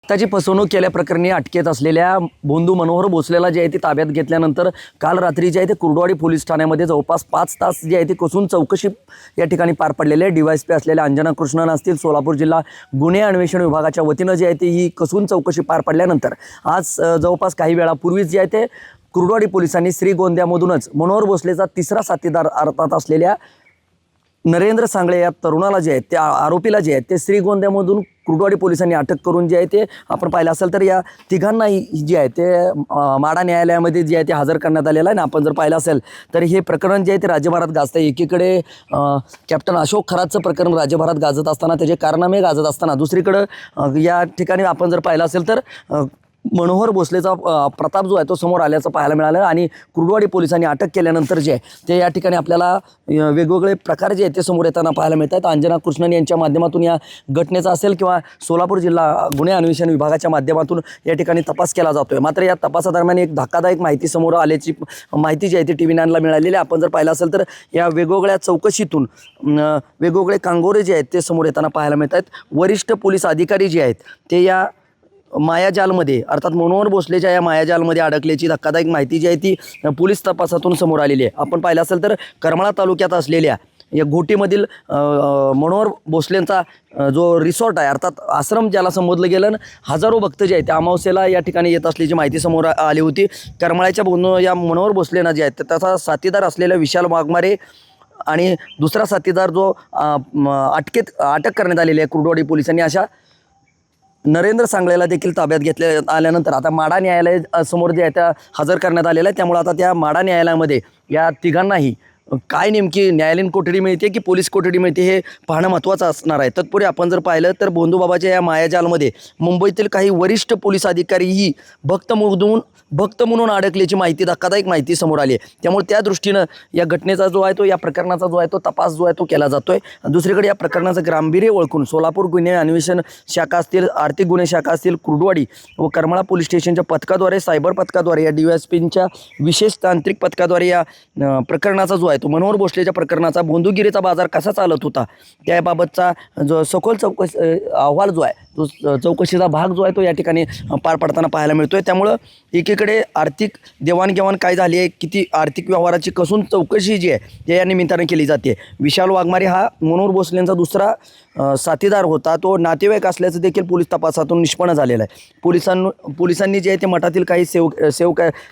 त्याची फसवणूक केल्याप्रकरणी अटकेत असलेल्या बोंधू मनोहर भोसलेला जे आहे ते ताब्यात घेतल्यानंतर काल रात्री जे आहे ते कुर्डवाडी पोलीस ठाण्यामध्ये जवळपास 5 तास जे आहे ते कसून चौकशी या ठिकाणी पार पडलेले आहे। DYSP असलेल्या अंजना कृष्णन असतील, सोलापूर जिल्हा गुन्हे अन्वेषण विभागाच्या वतीनं जे आहे ते ही कसून चौकशी पार पडल्यानंतर आज जवळपास काही वेळापूर्वीच जे आहे ते कुर्डवाडी पोलिसांनी श्रीगोंद्यामधूनच मनोहर भोसलेचा तिसरा साथीदार अर्थात असलेल्या नरेंद्र सांगळे या तरुणाला जे आहे त्या आरोपीला जे आहे ते श्रीगोंद्यामधून कुर्डवाडी पोलिसांनी अटक करून जे आहे ते आपण पाहिलं असेल तर या तिघांनाही जे आहे ते माडा न्यायालयामध्ये जे आहे ते हजर करण्यात आलेलं आहे ना। आपण जर पाहिलं असेल तर हे प्रकरण जे आहे ते राज्यभरात गाजतं आहे। एकीकडे कॅप्टन अशोक खरातचं प्रकरण राज्यभरात गाजत असताना, त्याचे कारनामे गाजत असताना, दुसरीकडं या ठिकाणी आपण जर पाहिलं असेल तर मनोहर भोसलेचा प्रताप जो आहे तो समोर आल्याचं पाहायला मिळालं आणि कुर्डवाडी पोलिसांनी अटक केल्यानंतर जे आहे ते या ठिकाणी आपल्याला वेगवेगळे प्रकार जे आहेत ते समोर येताना पाहायला मिळतात। अंजना कृष्णन यांच्या माध्यमातून या घटनेचा असेल किंवा सोलापूर जिल्हा गुन्हे अन्वेषण विभागाच्या माध्यमातून या ठिकाणी तपास केला जातोय। मात्र या तपासादरम्यान एक धक्कादायक माहिती समोर आल्याची माहिती जी आहे ती TV9 ला मिळालेली आहे। आपण जर पाहिलं असेल तर या वेगवेगळ्या चौकशीतून वेगवेगळे कांगोरे जे आहेत ते समोर येताना पाहायला मिळतात। वरिष्ठ पोलीस अधिकारी जे आहेत ते या मायाजालमध्ये अर्थात मनोहर भोसलेच्या या मायाजालमध्ये अडकल्याची धक्कादायक माहिती जी आहे ती पोलीस तपासातून समोर आलेली आहे। आपण पाहिलं असेल तर करमाळा तालुक्यात असलेल्या या घोटीमधील मनोहर भोसलेंचा जो रिसॉर्ट आहे अर्थात आश्रम ज्याला संबोधलं गेलं, हजारो भक्त जे आहेत त्या अमावस्येला या ठिकाणी येत असल्याची माहिती समोर आली होती। करमाळ्याच्या या मनोहर भोसलेंना जे आहेत त्याचा साथीदार असलेला विशाल वाघमारे आणि दुसरा साथीदार जो अटक करण्यात आलेली आहे कुर्डवाडी पोलिसांनी, अशा नरेंद्र सांगळेला देखील ताब्यात आल्यानंतर आता माडा न्यायालय समोर जे आहे त्या हजर करण्यात आलेलं आहे। त्यामुळे आता त्या माडा न्यायालयामध्ये या तिघांनाही काय नेमकी न्यायालयीन कोठडी मिळते की पोलीस कोठडी मिळते हे पाहणं महत्त्वाचं असणार आहे। तत्पूर्वी आपण जर पाहिलं तर बोंधूबाबाच्या या मायाजालमध्ये मुंबईतील काही वरिष्ठ पोलीस अधिकारीही भक्त म्हणून अडकल्याची माहिती, धक्कादायक माहिती समोर आली आहे। त्यामुळे त्या दृष्टीनं या घटनेचा जो आहे तो, या प्रकरणाचा जो आहे तो तपास जो आहे तो केला जातोय। दुसरीकडे या प्रकरणाचं गांभीर्य ओळखून सोलापूर गुन्हे अन्वेषण शाखा असतील, आर्थिक गुन्हे शाखा असतील, कुर्डवाडी व करमाळा पोलीस स्टेशनच्या पथकाद्वारे, सायबर पथकाद्वारे, या DYSPच्या विशेष तांत्रिक पथकाद्वारे या प्रकरणाचा जो आहे तो मनोहर भोसलेच्या प्रकरणाचा बोंधुगिरीचा बाजार कसा चालत होता त्याबाबतचा जो सखोल अहवाल जो आहे तो चौकशीचा भाग जो आहे तो या ठिकाणी पार पडताना पाहायला मिळतोय। त्यामुळं एकीकडे आर्थिक देवाणघेवाण काय झाली आहे, किती आर्थिक व्यवहाराची कसून चौकशी जी आहे ते या निमित्तानं केली जाते। विशाल वाघमारे हा मनोहर भोसलेंचा दुसरा साथीदार होता, तो नातेवाईक असल्याचं देखील पोलीस तपासातून निष्पन्न झालेलं आहे। पोलिसांनी जे आहे ते मठातील काही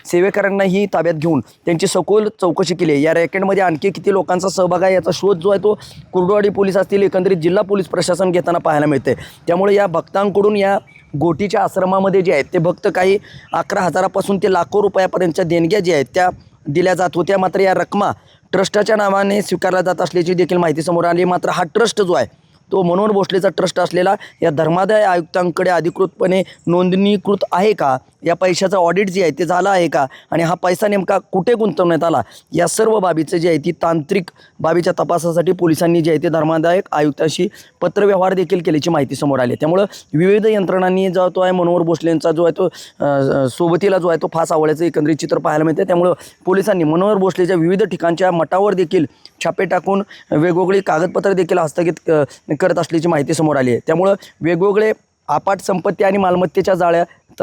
सेवेकरांनाही ताब्यात घेऊन त्यांची सखोल चौकशी केली आहे। या रॅकेटमध्ये आणखी किती लोकांचा सहभाग आहे याचा शोध जो आहे तो कुर्डवाडी पोलीस असतील, एकंदरीत जिल्हा पोलीस प्रशासन घेताना पाहायला मिळते। त्यामुळे या भक्तांकडून या गोटीच्या आश्रमामध्ये जे आहेत ते भक्त काही 11,000 पासून ते लाखो रुपयापर्यंतच्या देणग्या ज्या आहेत त्या दिल्या जात होत्या। मात्र या रकमा ट्रस्टाच्या नावाने स्वीकारल्या जात असल्याची देखील माहिती समोर आली। मात्र हा ट्रस्ट जो आहे तो मनोहर भोसलेचा ट्रस्ट असलेला या धर्मादाय आयुक्तांकडे अधिकृतपणे नोंदणीकृत आहे का, या पैशाचं ऑडिट जे आहे ते झालं आहे का, आणि हा पैसा नेमका कुठे गुंतवण्यात आला, या सर्व बाबीचं जे आहे ती तांत्रिक बाबीच्या तपासासाठी पोलिसांनी जे आहे ते धर्मादायक आयुक्तांशी पत्रव्यवहार देखील केल्याची माहिती समोर आली। त्यामुळं विविध यंत्रणांनी जो तो आहे मनोहर भोसलेंचा जो आहे तो सोबतीला जो आहे तो फास आवळ्याचं एकंदरीत चित्र पाहायला मिळते। त्यामुळं पोलिसांनी मनोहर भोसलेच्या विविध ठिकाणच्या मठावर देखील छापे टाकून वेगवेगळी कागदपत्र देखील हस्तगत करत असल्याची माहिती समोर आली आहे। त्यामुळं वेगवेगळे अफाट संपत्ती आणि मालमत्तेच्या जाळ्यात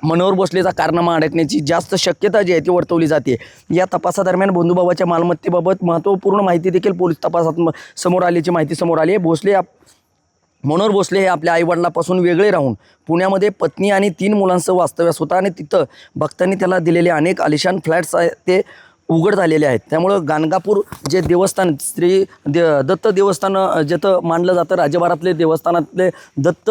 मनोहर भोसलेचा कारनामा अडकण्याची जास्त शक्यता जी आहे ती वर्तवली जाते। या तपासादरम्यान बोंधूबाबाच्या मालमत्तेबाबत महत्त्वपूर्ण माहिती देखील पोलीस तपासात समोर आल्याची माहिती समोर आली आहे। मनोहर भोसले हे आपल्या आईवडिलापासून वेगळे राहून पुण्यामध्ये पत्नी आणि 3 मुलांसह वास्तव्यास होता आणि तिथं भक्तांनी त्याला दिलेले अनेक आलिशान फ्लॅट्स आहेत ते उघड झालेले आहेत। त्यामुळं गाणगापूर जे देवस्थान दत्त देवस्थान जिथं मानलं जातं, राज्यभरातले देवस्थानातले दत्त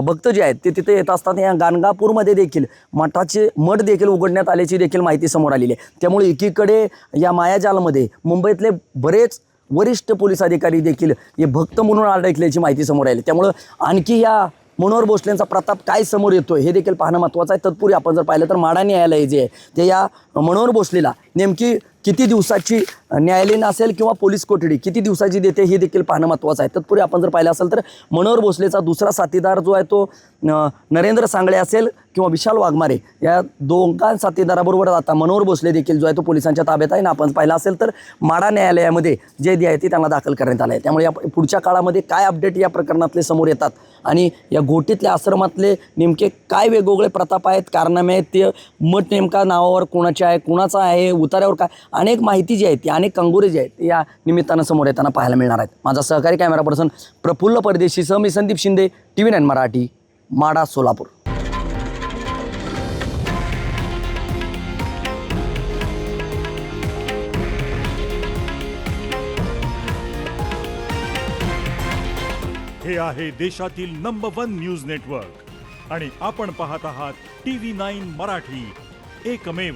भक्त जे आहेत ते तिथे येत असतात, या गाणगापूरमध्ये देखील मठ देखील उघडण्यात आल्याची देखील माहिती समोर आलेली आहे। त्यामुळे एकीकडे या मायाजालमध्ये मुंबईतले बरेच वरिष्ठ पोलीस अधिकारी देखील हे भक्त म्हणून अडकल्याची माहिती समोर आली। त्यामुळं आणखी या मनोहर भोसलेंचा प्रताप काय समोर येतोय हे देखील पाहणं महत्त्वाचं आहे। तत्पूर्वी आपण जर पाहिलं तर माडा न्यायालय जे आहे ते या मनोहर भोसलेला नेमकी किती दिवसाची न्यायालयीन असेल किंवा पोलीस कोठडी किती दिवसाची देते हे देखील पाहणं महत्त्वाचं आहे। तत्पूर्वी आपण जर पाहिलं असेल तर मनोहर भोसलेचा दुसरा साथीदार जो आहे तो नरेंद्र सांगळे असेल किंवा विशाल वाघमारे या दोघां साथीदाराबरोबर आता मनोहर भोसले देखील जो आहे तो पोलिसांच्या ताब्यात आहे ना. आपण पाहिलं असेल तर माडा न्यायालयामध्ये जे आहे ते त्यांना दाखल करण्यात आलं आहे. त्यामुळे या पुढच्या काळामध्ये काय अपडेट या प्रकरणातले समोर येतात आणि या घोटीतल्या आश्रमातले नेमके काय वेगवेगळे प्रताप आहेत, कारनामे आहेत, ते मठ नेमका नावावर कोणाचे आहे, कोणाचा आहे, उतार्यावर काय, अनेक माहिती जी आहे ती, अनेक कंगोरे जे आहेत ते या निमित्तानं समोर येताना पाहायला मिळणार आहेत. माझा सहकारी कॅमेरा पर्सन प्रफुल्ल परदेशीसह मी संदीप शिंदे, TV9 मराठी, माडा, सोलापूर. हे आहे देशातील नंबर 1 न्यूज नेटवर्क आणि आपण पाहत आहात TV9 मराठी, एकमेव.